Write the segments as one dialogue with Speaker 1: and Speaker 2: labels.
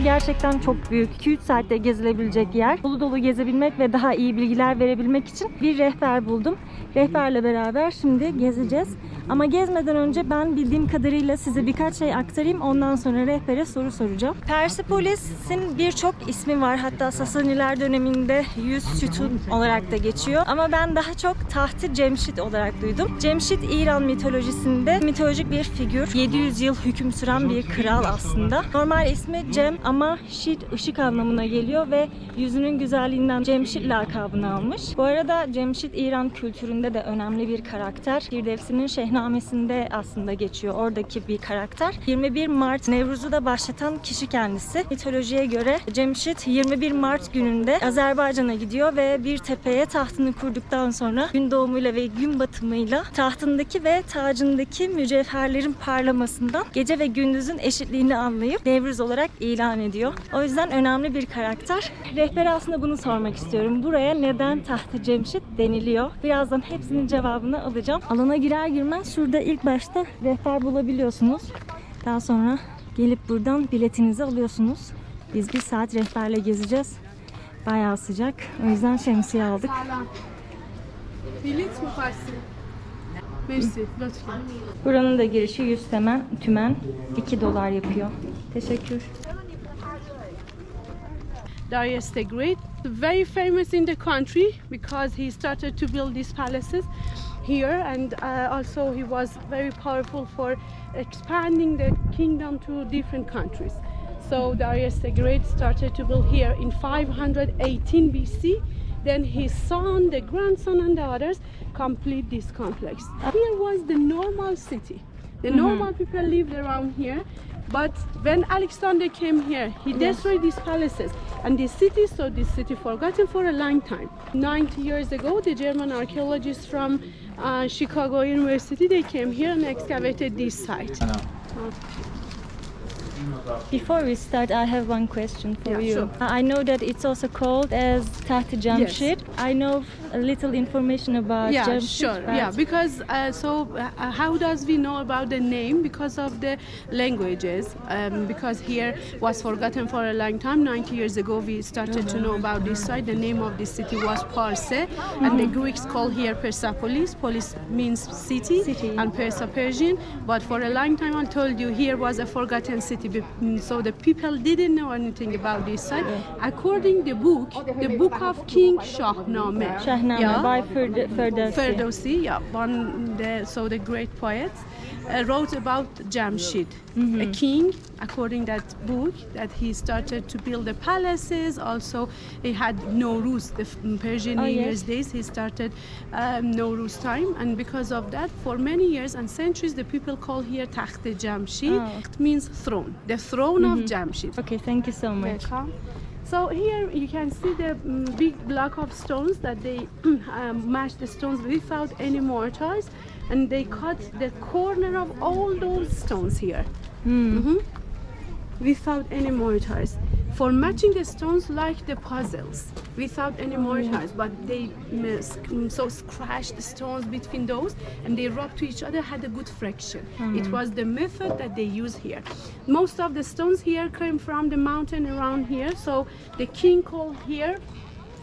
Speaker 1: Gerçekten çok büyük. 2-3 saatte gezilebilecek yer. Dolu dolu gezebilmek ve daha iyi bilgiler verebilmek için bir rehber buldum. Rehberle beraber şimdi gezeceğiz. Ama gezmeden önce ben bildiğim kadarıyla size birkaç şey aktarayım. Ondan sonra rehbere soru soracağım. Persepolis'in birçok ismi var. Hatta Sasaniler döneminde 100 sütun olarak da geçiyor. Ama ben daha çok Taht-ı Cemşit olarak duydum. Cemşit İran mitolojisinde mitolojik bir figür. 700 yıl hüküm süren bir kral aslında. Normal ismi Cem ama Şit ışık anlamına geliyor ve yüzünün güzelliğinden Cemşit lakabını almış. Bu arada Cemşit İran kültüründe de önemli bir karakter. Firdevsi'nin Şehnamesi'nde aslında geçiyor oradaki bir karakter. 21 Mart Nevruz'u da başlatan kişi kendisi. Mitolojiye göre Cemşit 21 Mart gününde Azerbaycan'a gidiyor ve bir tepeye tahtını kurduktan sonra gün doğumuyla ve gün batımıyla tahtındaki ve tacındaki mücevherlerin parlamasından gece ve gündüzün eşitliğini anlayıp Nevruz olarak ilan ediyor. O yüzden önemli bir karakter. Rehbere aslında bunu sormak istiyorum. Buraya neden Taht-ı Cemşit deniliyor? Birazdan hepsinin cevabını alacağım. Alana girer girmez şurada ilk başta rehber bulabiliyorsunuz. Daha sonra gelip buradan biletinizi alıyorsunuz. Biz bir saat rehberle gezeceğiz. Bayağı sıcak. O yüzden şemsiye aldık.
Speaker 2: Bilet mi farsi? Mersi, lütfen.
Speaker 1: Buranın da girişi 100 tümen $2 yapıyor. Teşekkür.
Speaker 2: Darius the Great, very famous in the country because he started to build these palaces here, and also he was very powerful for expanding the kingdom to different countries. So Darius the Great started to build here in 518 BC. Then his son, the grandson, and the others complete this complex. Here was the normal city. The normal people lived around here. But when Alexander came here, he destroyed these palaces and this city forgotten for a long time. 90 years ago, the German archaeologists from Chicago University, they came here and excavated this site.
Speaker 1: Before we start, I have one question for you.
Speaker 2: Sure.
Speaker 1: I know that it's also called as Taht-ı Cemşit. I know a little information about Cemşit.
Speaker 2: Sure. Yeah, because how does we know about the name? Because of the languages. Because here was forgotten for a long time. 90 years ago, we started to know about this site. The name of this city was Parse, and the Greeks call here Persepolis. Polis means city, and Persian. But for a long time, I told you, here was a forgotten city. So the people didn't know anything about this site. According to the book of King Shahnameh.
Speaker 1: Shahnameh by Firdevsi.
Speaker 2: Firdevsi, so the great poets wrote about Jamshid, a king. According that book, that he started to build the palaces. Also, he had Nowruz, the Persian New Year's days. He started Nowruz time, and because of that, for many years and centuries, the people call here Taht-ı Cemşit. It means throne, the throne of Jamshid.
Speaker 1: Okay, thank you so much.
Speaker 2: Welcome. So here you can see the big block of stones that they mashed the stones without any mortars, and they cut the corner of all those stones here without any mortars, for matching the stones like the puzzles without any mortars. But they scratched the stones between those, and they rubbed to each other, had a good friction. It was the method that they use here. Most of the stones here came from the mountain around here, so the king called here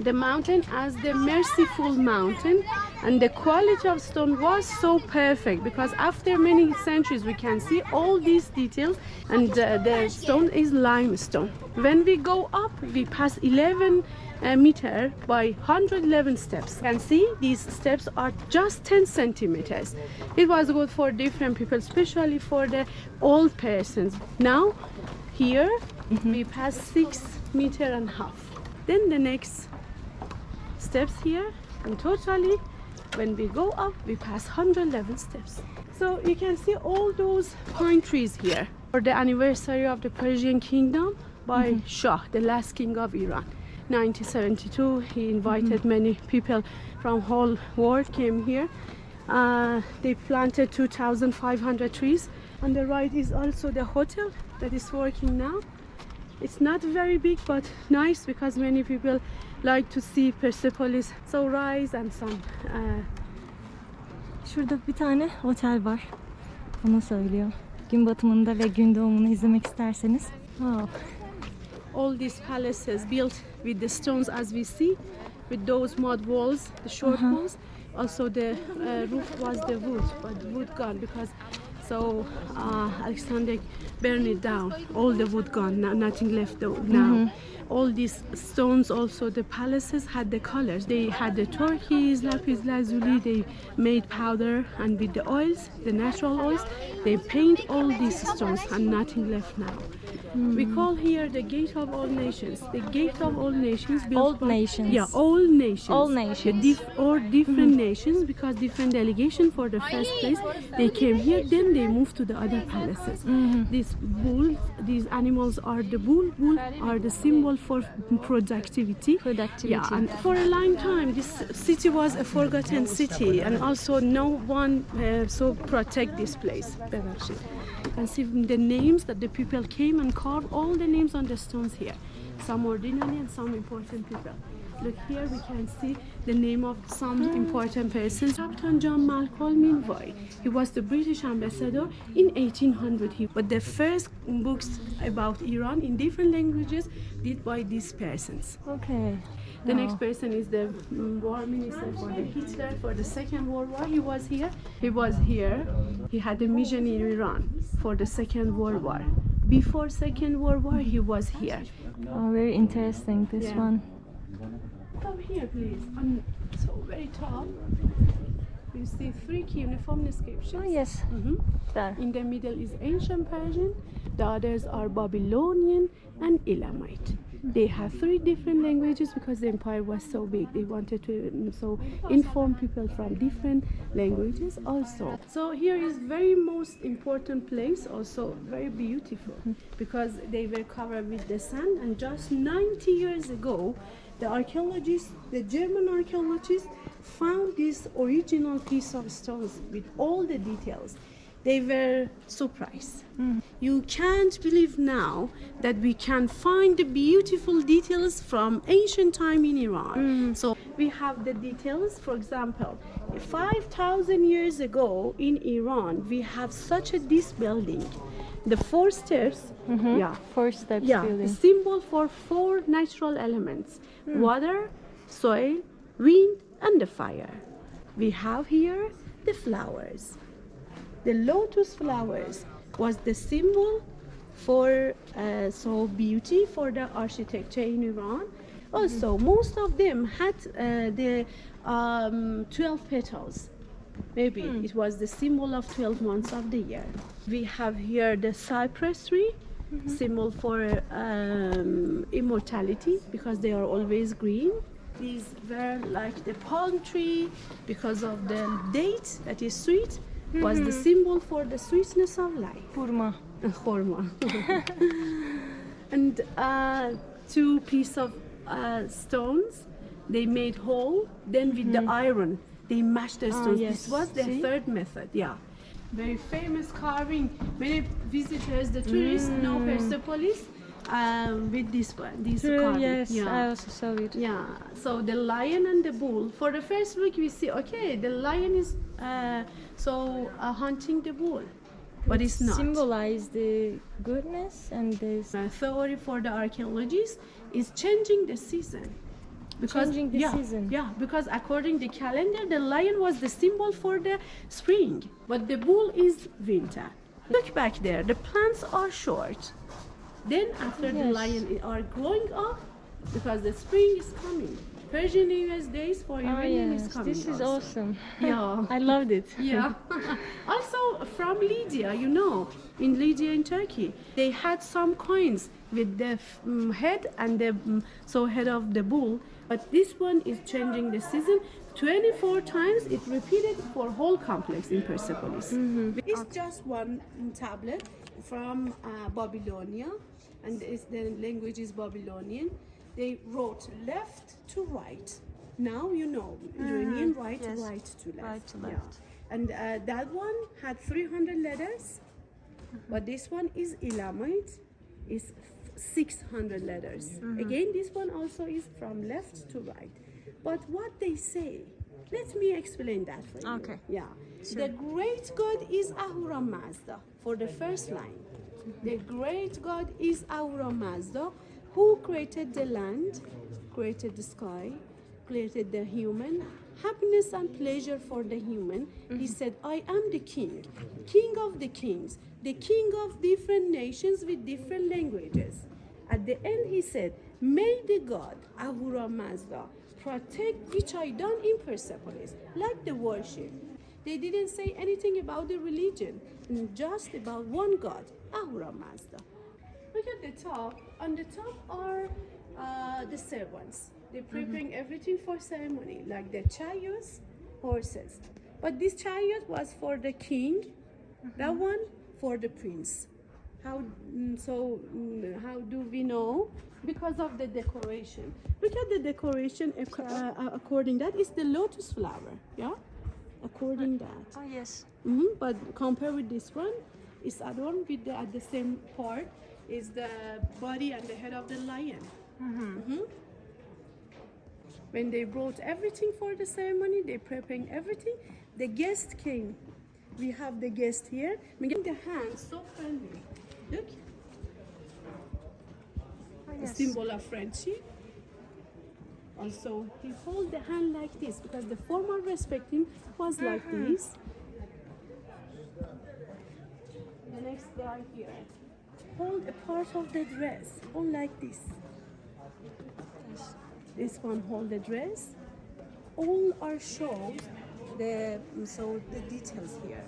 Speaker 2: the mountain as the merciful mountain, and the quality of stone was so perfect because after many centuries we can see all these details, and the stone is limestone. When we go up, we pass 11 meter by 111 steps. You can see these steps are just 10 centimeters. It was good for different people, especially for the old persons. Now here we pass 6.5 meters. Then the next steps here, and totally when we go up we pass 111 steps. So you can see all those pine trees here for the anniversary of the Persian kingdom by Shah, the last king of Iran. 1972, he invited many people from whole world came here They planted 2,500 trees. On the right is also the hotel that is working now. It's not very big but nice because many people like to see Persepolis sunrise and sun.
Speaker 1: Şurada bir tane otel var. Onu söylüyor. Gün batımında ve gün doğumunu izlemek isterseniz. Wow.
Speaker 2: All these palaces built with the stones as we see, with those mud walls, the short walls. Also the roof was the wood, but the wood gone because Alexander burned it down. All the wood gone, nothing left now. All these stones, also the palaces had the colors. They had the turquoise, lapis lazuli. They made powder, and with the oils, the natural oils, they paint all these stones, and nothing left now. We call here the gate of all nations. The gate of all nations.
Speaker 1: Old nations.
Speaker 2: Yeah, all nations.
Speaker 1: All nations.
Speaker 2: Different nations, because different delegation for the first place. They came here, then they moved to the other palaces. These bulls, these animals are the bull. Bull are the symbol for productivity. Yeah, and for a long time, this city was a forgotten city, and also no one protect this place. And see the names that the people came and carved all the names on the stones here. Some ordinary and some important people. Look here, we can see the name of some important persons. Captain John Malcolm Milroy. He was the British ambassador in 1800. But the first books about Iran in different languages did by these persons.
Speaker 1: Okay.
Speaker 2: The next person is the war minister for the Hitler for the Second World War. He was here. He was here. He had a mission in Iran for the Second World War. Before Second World War, he was here.
Speaker 1: Oh, very interesting, this one.
Speaker 2: Come here, please. So very top. You see 3 cuneiform inscriptions.
Speaker 1: Oh, yes. There.
Speaker 2: In the middle is ancient Persian. The others are Babylonian and Elamite. They have 3 different languages because the empire was so big. They wanted to inform people from different languages also. So here is very most important place, also very beautiful, because they were covered with the sand, and just 90 years ago the archaeologists, the German archaeologists, found this original piece of stones with all the details. They were surprised. You can't believe now that we can find the beautiful details from ancient time in Iran. So we have the details, for example, 5,000 years ago in Iran, we have this building. The 4 steps,
Speaker 1: 4 steps
Speaker 2: the
Speaker 1: building.
Speaker 2: symbol for 4 natural elements: water, soil, wind, and the fire. We have here the flowers. The lotus flowers was the symbol for beauty for the architecture in Iran. Also, most of them had the 12 petals. Maybe it was the symbol of 12 months of the year. We have here the cypress tree, symbol for immortality, because they are always green. These were like the palm tree because of the date that is sweet. Was the symbol for the sweetness of life.
Speaker 1: Hurma.
Speaker 2: Hurma. And 2 pieces of stones, they made hole. Then with the iron, they mashed the stones.
Speaker 1: Yes.
Speaker 2: This was the 3rd method. Yeah. Very famous carving. Many visitors, the tourists, know Persepolis with this one. This carving.
Speaker 1: Yes,
Speaker 2: yeah.
Speaker 1: I also saw it.
Speaker 2: Yeah, so the lion and the bull. For the first look, we see, okay, the lion is hunting the bull, but it's not.
Speaker 1: Symbolize the goodness and the
Speaker 2: Theory for the archaeologists is changing the season.
Speaker 1: changing the season.
Speaker 2: Yeah, because according to the calendar, the lion was the symbol for the spring, but the bull is winter. Look back there, the plants are short. Then after the lion are growing up, because the spring is coming. Persian New Year's days for Iranian is coming.
Speaker 1: This is
Speaker 2: also.
Speaker 1: awesome.
Speaker 2: Yeah.
Speaker 1: I loved it.
Speaker 2: Yeah. Also from Lydia, in Lydia in Turkey, they had some coins with the head and the head of the bull. But this one is changing the season. 24 times it repeated for whole complex in Persepolis. It's just one tablet from Babylonia, and the language is Babylonian. They wrote left to right. Now Iranian right to left.
Speaker 1: Right to left.
Speaker 2: Yeah. and that one had 300 letters, but this one is Elamite, is 600 letters. Again, this one also is from left to right. But what they say, let me explain that for you.
Speaker 1: Okay.
Speaker 2: Yeah.
Speaker 1: Sure.
Speaker 2: The great God is Ahura Mazda for the first line. The great God is Ahura Mazda, who created the land, created the sky, created the human, happiness and pleasure for the human. He said, I am the king, king of the kings, the king of different nations with different languages. At the end he said, may the God, Ahura Mazda, protect which I done in Persepolis, like the worship. They didn't say anything about the religion, just about one God, Ahura Mazda. Look at the top. On the top are the servants. They're preparing everything for ceremony, like the chariots, horses. But this chariot was for the king, that one for the prince. How do we know? Because of the decoration. Look at the decoration according that is the lotus flower, yeah? According that.
Speaker 1: Oh yes.
Speaker 2: But compared with this one, it's adorned with at the same part is the body and the head of the lion. When they brought everything for the ceremony, they preparing everything. The guest came. We have the guest here. Making the hands so friendly. Look.
Speaker 1: Oh,
Speaker 2: A
Speaker 1: yes.
Speaker 2: symbol of friendship. Also, he hold the hand like this because the formal respecting was like this. The next guy here. Hold a part of the dress. Hold like this. This one hold the dress. All are shown the details here.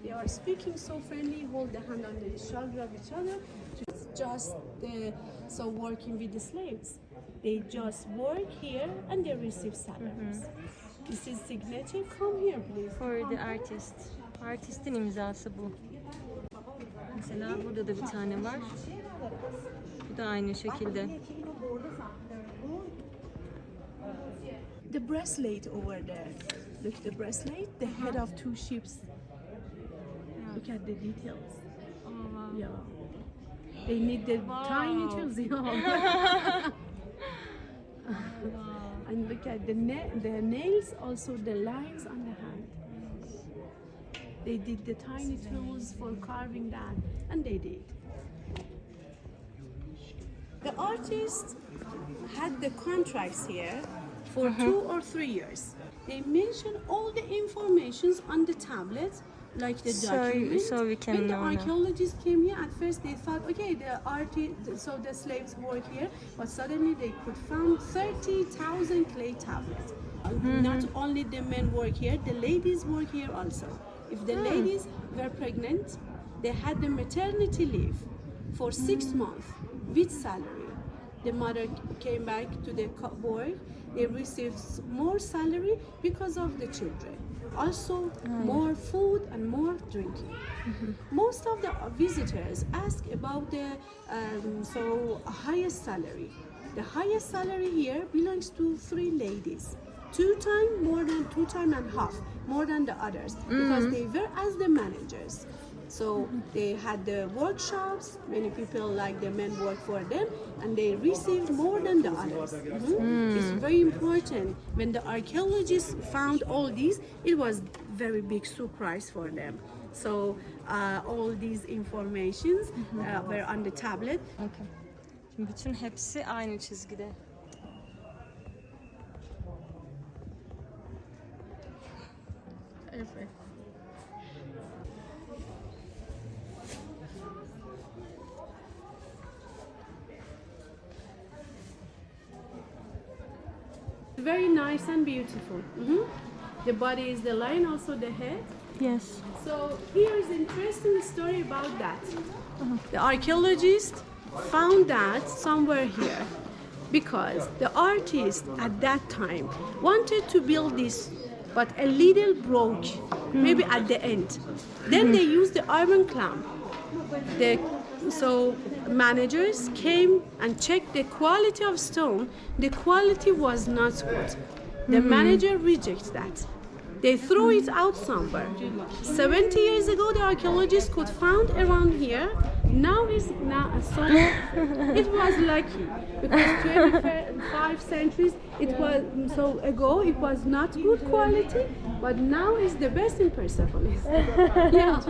Speaker 2: They are speaking so friendly, hold the hand on the shoulder of each other. It's just working with the slaves. They just work here and they receive salaries. This is signature. Come here, please.
Speaker 1: For the artist. Artistin imzası bu. Mesela burada da bir tane var. Bu da aynı şekilde.
Speaker 2: The bracelet over there. Look at the bracelet, the head of two ships. Look at the details.
Speaker 1: Oh, wow.
Speaker 2: Yeah. They need the tiny tools. Yeah. And look at the nails, also the lines on the hand. They did the tiny tools for carving that, and they did. The artist had the contracts here for 2 or 3 years. They mention all the informations on the tablet, like the document.
Speaker 1: So we can
Speaker 2: when the
Speaker 1: know now.
Speaker 2: archaeologists came here, at first they thought, okay, the slaves work here, but suddenly they could find 30,000 clay tablets. Not only the men work here, the ladies work here also. If the ladies were pregnant, they had the maternity leave for 6 months with salary. The mother came back to the work. They received more salary because of the children. Also, more food and more drinking. Most of the visitors ask about the highest salary. The highest salary here belongs to 3 ladies. 2 times and a half more than the others because they were as the managers. So they had the workshops, many people like the men work for them, and they received more than the others. It's very important. When the archaeologists found all these, it was very big surprise for them. So all these informations were on the tablet.
Speaker 1: Okay. Şimdi bütün hepsi aynı çizgide.
Speaker 2: Evet. Very nice and beautiful. The body is the lion, also the head.
Speaker 1: Yes.
Speaker 2: So here is an interesting story about that. The archaeologists found that somewhere here because the artist at that time wanted to build this, but a little broke, maybe at the end. Then they used the iron clamp. So managers came and checked the quality of stone. The quality was not good. The manager rejected that. They throw it out somewhere. 70 years ago, the archaeologists could found around here. Now it's so it was lucky because 25 centuries it was so ago it was not good quality, but now it's the best in Persepolis. Yeah.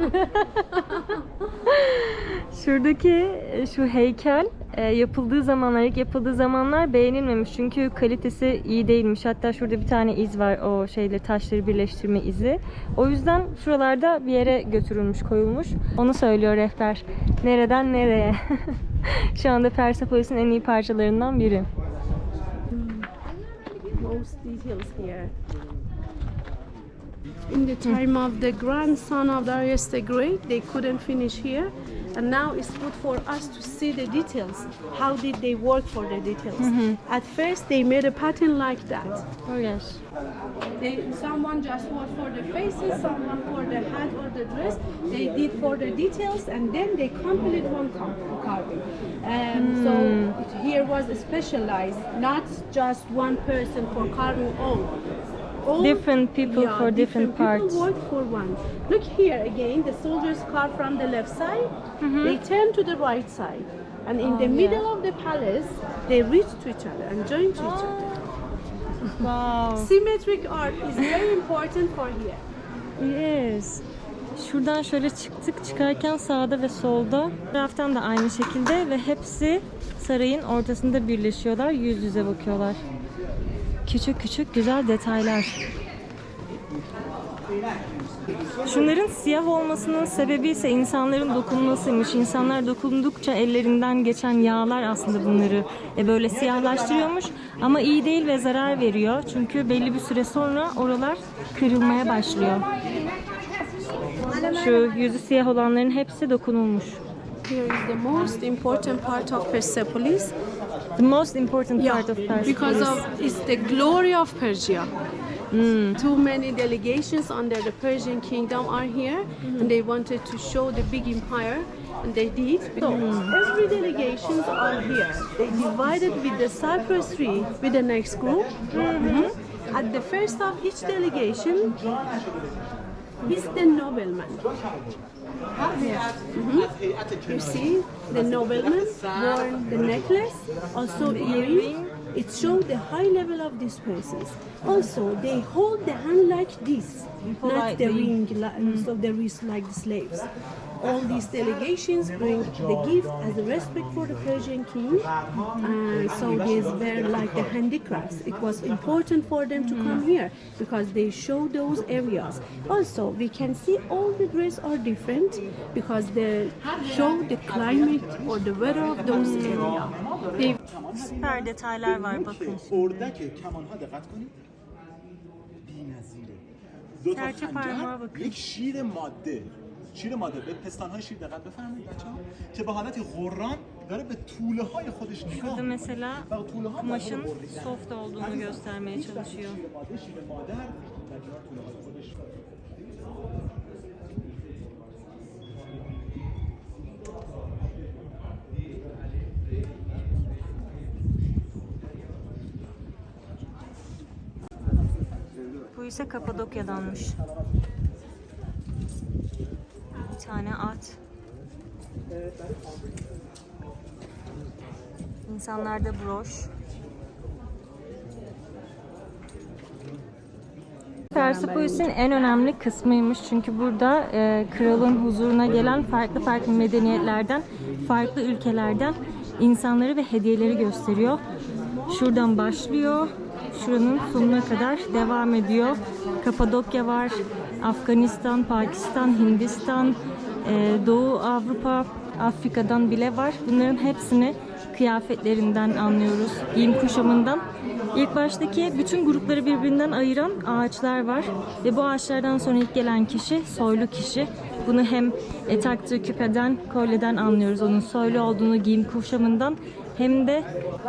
Speaker 1: Şuradaki şu heykel ilk yapıldığı zamanlar beğenilmemiş çünkü kalitesi iyi değilmiş. Hatta şurada bir tane iz var, o taşları birleştirme izi. O yüzden şuralarda bir yere götürülmüş, koyulmuş. Onu söylüyor rehber. Nereden nereye? Şu anda Persepolis'in en iyi parçalarından biri.
Speaker 2: Most details here. In the time of the grandson of Darius the Great, they couldn't finish here. And now it's good for us to see the details. How did they work for the details? At first, they made a pattern like that.
Speaker 1: Oh yes.
Speaker 2: Someone just worked for the faces, someone for the hat or the dress. They did for the details, and then they complete one carving. So here was specialized, not just one person for carving all
Speaker 1: different people for different parts.
Speaker 2: People work for one. Look here again, the soldiers carve from the left side, they turn to the right side. And in the middle of the palace, they reach to each other and join to each other.
Speaker 1: Wow.
Speaker 2: Symmetric art is very important for here.
Speaker 1: Yes. Şuradan şöyle çıkarken sağda ve solda, bu taraftan da aynı şekilde ve hepsi sarayın ortasında birleşiyorlar, yüz yüze bakıyorlar. Küçük küçük güzel detaylar. Şunların siyah olmasının sebebi ise insanların dokunmasıymış. İnsanlar dokundukça ellerinden geçen yağlar aslında bunları böyle siyahlaştırıyormuş. Ama iyi değil ve zarar veriyor. Çünkü belli bir süre sonra oralar kırılmaya başlıyor. Şu yüzü siyah olanların hepsi dokunulmuş.
Speaker 2: Here is the most important part of Persepolis.
Speaker 1: The most important part of Persepolis.
Speaker 2: Because it's the glory of Persia. Too many delegations under the Persian kingdom are here, and they wanted to show the big empire, and they did. So every delegations are here. They divided with the cypress tree with the next group. At the first of each delegation is the nobleman. You see the nobleman worn the necklace, also earring. It shows the high level of these persons. Also, they hold the hand like this, not the ring, so the wrist like the slaves. All these delegations bring the gift as a respect for the Persian king. So these were like the handicrafts. It was important for them to come here because they show those areas. Also, we can see all the dress are different because they show the climate or the weather of those areas.
Speaker 1: Süper detaylar var, bakın.
Speaker 3: Oradaki kemanha dikkat کنید. بی‌نظیره. دو تا خنجر، یک شیر ماده به پستان‌های شیر دقت بفرمایید بچه‌ها که به حالت غران داره به توله‌های خودش نگاه
Speaker 1: Burada
Speaker 3: می‌کنه.
Speaker 1: mesela kumaşın soft olduğunu göstermeye çalışıyor.
Speaker 3: شیر مادر در کنار توله‌های خودش.
Speaker 1: Bu ise Kapadokya'danmış. Bir tane at. İnsanlarda broş. Persepolis'in en önemli kısmıymış çünkü burada kralın huzuruna gelen farklı medeniyetlerden, farklı ülkelerden insanları ve hediyeleri gösteriyor. Şuradan başlıyor, şuranın sonuna kadar devam ediyor. Kapadokya var, Afganistan, Pakistan, Hindistan, Doğu Avrupa, Afrika'dan bile var. Bunların hepsini kıyafetlerinden anlıyoruz, giyim kuşamından. İlk baştaki bütün grupları birbirinden ayıran ağaçlar var ve bu ağaçlardan sonra ilk gelen kişi soylu kişi. Bunu hem taktığı küpeden, kolyeden anlıyoruz onun soylu olduğunu giyim kuşamından, hem de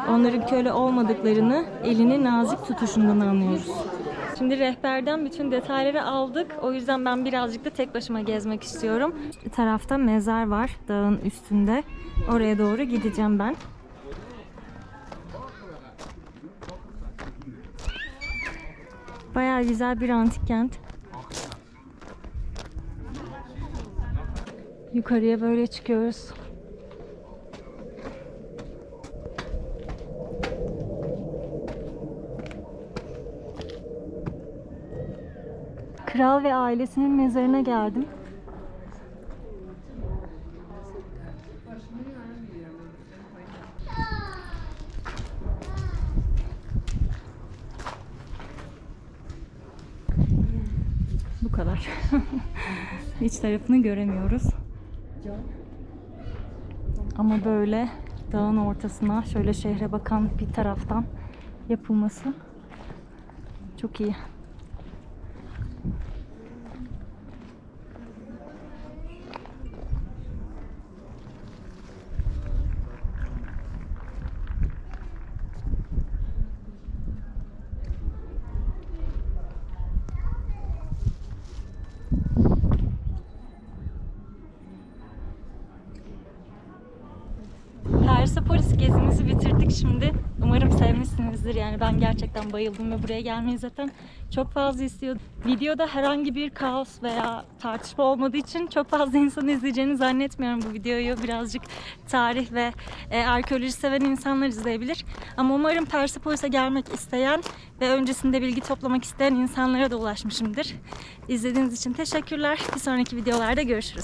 Speaker 1: onların köle olmadıklarını elini nazik tutuşundan anlıyoruz. Şimdi rehberden bütün detayları aldık. O yüzden ben birazcık da tek başıma gezmek istiyorum. Bir tarafta mezar var dağın üstünde. Oraya doğru gideceğim ben. Bayağı güzel bir antik kent. Yukarıya böyle çıkıyoruz. Kral ve ailesinin mezarına geldim. Bu kadar. İç tarafını göremiyoruz. Ama böyle dağın ortasına şöyle şehre bakan bir taraftan yapılması çok iyi. Persepolis gezimizi bitirdik şimdi. Umarım sevmişsinizdir. Yani ben gerçekten bayıldım ve buraya gelmeyi zaten çok fazla istiyordum. Videoda herhangi bir kaos veya tartışma olmadığı için çok fazla insan izleyeceğini zannetmiyorum bu videoyu. Birazcık tarih ve arkeoloji seven insanlar izleyebilir. Ama umarım Persepolis'e gelmek isteyen ve öncesinde bilgi toplamak isteyen insanlara da ulaşmışımdır. İzlediğiniz için teşekkürler. Bir sonraki videolarda görüşürüz.